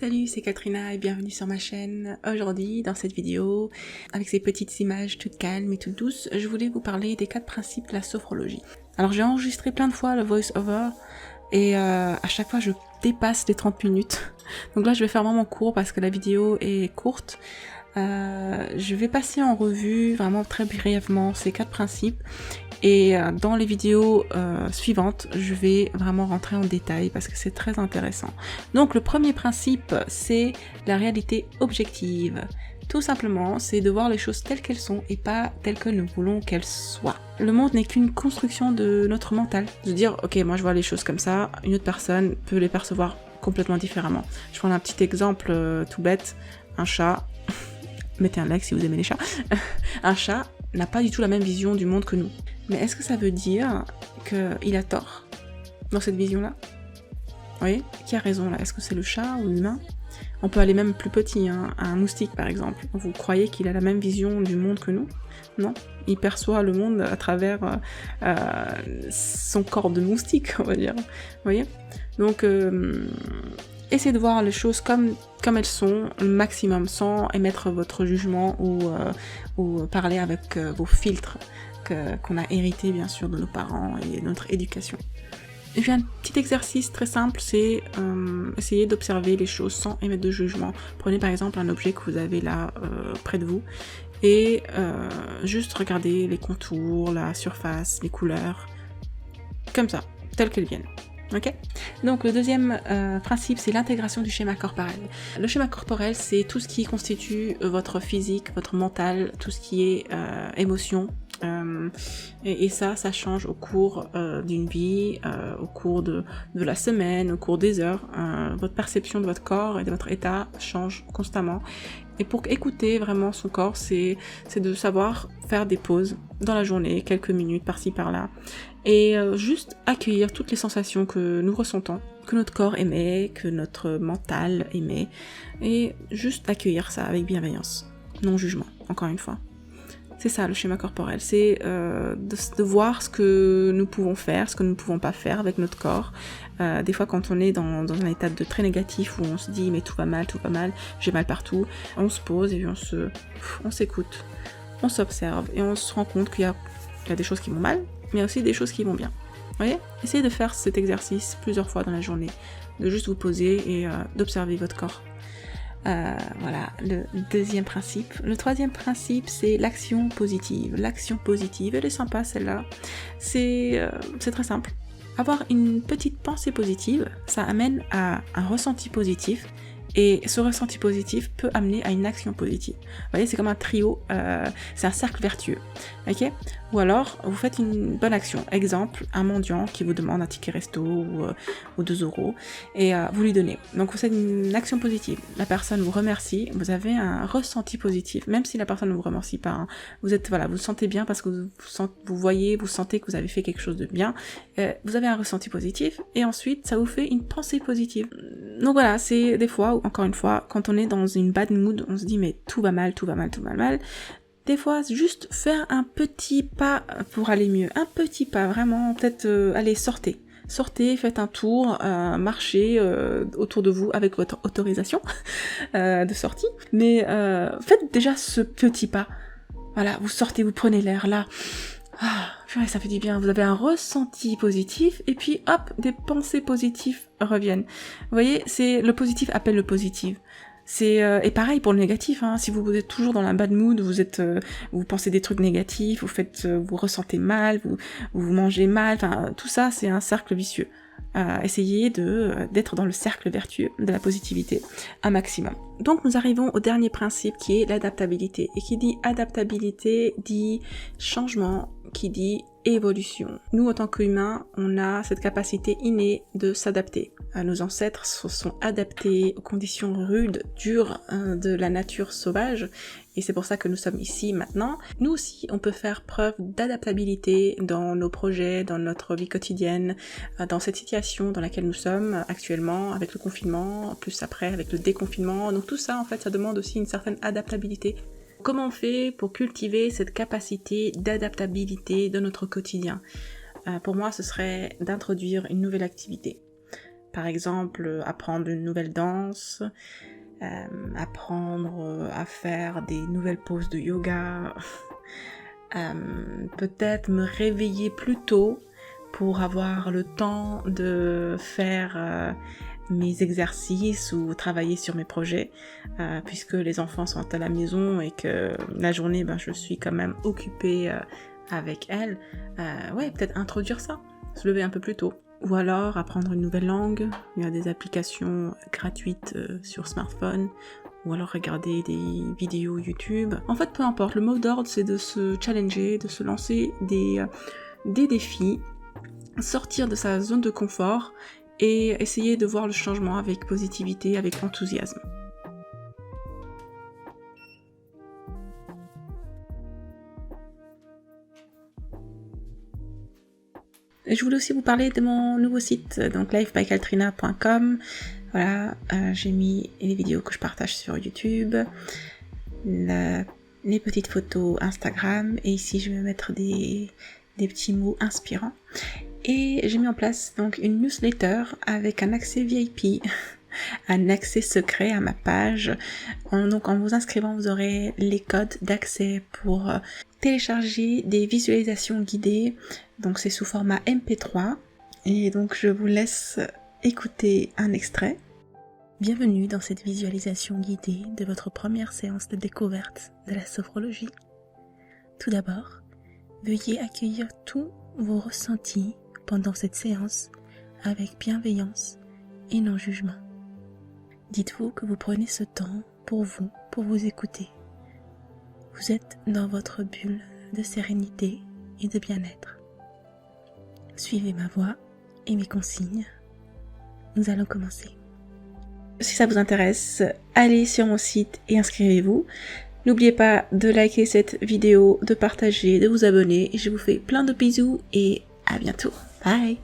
Salut, c'est Katrina et bienvenue sur ma chaîne. Aujourd'hui, dans cette vidéo, avec ces petites images toutes calmes et toutes douces, je voulais vous parler des 4 principes de la sophrologie. Alors j'ai enregistré plein de fois le voice-over et à chaque fois je dépasse les 30 minutes. Donc là je vais faire vraiment court parce que la vidéo est courte. Je vais passer en revue vraiment très brièvement ces 4 principes. Et dans les vidéos suivantes, je vais vraiment rentrer en détail parce que c'est très intéressant. Donc le premier principe, c'est la réalité objective. Tout simplement, c'est de voir les choses telles qu'elles sont et pas telles que nous voulons qu'elles soient. Le monde n'est qu'une construction de notre mental. De dire, ok, moi je vois les choses comme ça, une autre personne peut les percevoir complètement différemment. Je prends un petit exemple tout bête, un chat, mettez un like si vous aimez les chats, un chat n'a pas du tout la même vision du monde que nous. Mais est-ce que ça veut dire qu'il a tort dans cette vision-là? Vous voyez? Qui a raison là? Est-ce que c'est le chat ou l'humain? On peut aller même plus petit, hein, un moustique par exemple. Vous croyez qu'il a la même vision du monde que nous? Non, il perçoit le monde à travers son corps de moustique, on va dire. Vous voyez? Donc, essayez de voir les choses comme elles sont, le maximum, sans émettre votre jugement ou parler avec vos filtres qu'on a hérité bien sûr de nos parents et de notre éducation. Et puis un petit exercice très simple, c'est essayer d'observer les choses sans émettre de jugement. Prenez par exemple un objet que vous avez là près de vous et juste regardez les contours, la surface, les couleurs, comme ça, telles qu'elles viennent. Ok. Donc le deuxième principe, c'est l'intégration du schéma corporel. Le schéma corporel, c'est tout ce qui constitue votre physique, votre mental, tout ce qui est émotion. Et ça change au cours d'une vie, au cours de la semaine, au cours des heures. Votre perception de votre corps et de votre état change constamment. Et pour écouter vraiment son corps, c'est de savoir faire des pauses dans la journée, quelques minutes par-ci par-là, et juste accueillir toutes les sensations que nous ressentons, que notre corps émet, que notre mental émet, et juste accueillir ça avec bienveillance, non jugement, encore une fois. C'est ça le schéma corporel, c'est de voir ce que nous pouvons faire, ce que nous ne pouvons pas faire avec notre corps. Des fois quand on est dans un état de très négatif où on se dit mais tout va mal, j'ai mal partout, on se pose et puis on s'écoute, on s'observe et on se rend compte qu'il y a des choses qui vont mal, mais il y a aussi des choses qui vont bien. Vous voyez ? Essayez de faire cet exercice plusieurs fois dans la journée, de juste vous poser et d'observer votre corps. Voilà, le deuxième principe. Le troisième principe, c'est l'action positive. L'action positive, elle est sympa celle-là. C'est très simple. Avoir une petite pensée positive, ça amène à un ressenti positif. Et ce ressenti positif peut amener à une action positive. Vous voyez, c'est comme un trio, c'est un cercle vertueux. Ok ? Ou alors, vous faites une bonne action. Exemple, un mendiant qui vous demande un ticket resto ou 2 €, et vous lui donnez. Donc vous faites une action positive. La personne vous remercie, vous avez un ressenti positif. Même si la personne ne vous remercie pas, hein, vous vous sentez bien parce que vous sentez que vous avez fait quelque chose de bien. Vous avez un ressenti positif, et ensuite, ça vous fait une pensée positive. Donc voilà, c'est des fois, encore une fois, quand on est dans une bad mood, on se dit mais tout va mal. Des fois, juste faire un petit pas pour aller mieux. Un petit pas, vraiment, peut-être, allez, sortez, faites un tour, marchez autour de vous avec votre autorisation de sortie. Mais faites déjà ce petit pas. Voilà, vous sortez, vous prenez l'air là. Ah, purée, ça fait du bien. Vous avez un ressenti positif et puis hop, des pensées positives reviennent. Vous voyez, c'est le positif appelle le positif. Et pareil pour le négatif, hein. Si vous êtes toujours dans la bad mood, vous pensez des trucs négatifs, vous ressentez mal, vous mangez mal, enfin tout ça c'est un cercle vicieux. Essayez d'être dans le cercle vertueux de la positivité un maximum. Donc nous arrivons au dernier principe qui est l'adaptabilité. Et qui dit adaptabilité dit changement, qui dit évolution. Nous, en tant qu'humains, on a cette capacité innée de s'adapter. Nos ancêtres se sont adaptés aux conditions rudes, dures de la nature sauvage, et c'est pour ça que nous sommes ici maintenant. Nous aussi, on peut faire preuve d'adaptabilité dans nos projets, dans notre vie quotidienne, dans cette situation dans laquelle nous sommes actuellement, avec le confinement, plus après avec le déconfinement. Donc tout ça, en fait, ça demande aussi une certaine adaptabilité. Comment on fait pour cultiver cette capacité d'adaptabilité dans notre quotidien ? Pour moi, ce serait d'introduire une nouvelle activité. Par exemple, apprendre une nouvelle danse, apprendre à faire des nouvelles poses de yoga, peut-être me réveiller plus tôt pour avoir le temps de faire mes exercices ou travailler sur mes projets, puisque les enfants sont à la maison et que la journée, je suis quand même occupée avec elles. Ouais, peut-être introduire ça, se lever un peu plus tôt. Ou alors apprendre une nouvelle langue, il y a des applications gratuites sur smartphone, ou alors regarder des vidéos YouTube. En fait, peu importe, le mot d'ordre c'est de se challenger, de se lancer des défis, sortir de sa zone de confort et essayer de voir le changement avec positivité, avec enthousiasme. Et je voulais aussi vous parler de mon nouveau site, donc lifebykaltrina.com. Voilà, j'ai mis les vidéos que je partage sur YouTube, les petites photos Instagram, et ici je vais mettre des petits mots inspirants. Et j'ai mis en place donc une newsletter avec un accès VIP, un accès secret à ma page. Donc en vous inscrivant, vous aurez les codes d'accès pour télécharger des visualisations guidées. Donc c'est sous format MP3. Et donc je vous laisse écouter un extrait. Bienvenue dans cette visualisation guidée de votre première séance de découverte de la sophrologie. Tout d'abord, veuillez accueillir tous vos ressentis pendant cette séance avec bienveillance et non jugement. Dites-vous que vous prenez ce temps pour vous écouter. Vous êtes dans votre bulle de sérénité et de bien-être. Suivez ma voix et mes consignes. Nous allons commencer. Si ça vous intéresse, allez sur mon site et inscrivez-vous. N'oubliez pas de liker cette vidéo, de partager, de vous abonner. Je vous fais plein de bisous et à bientôt. Bye!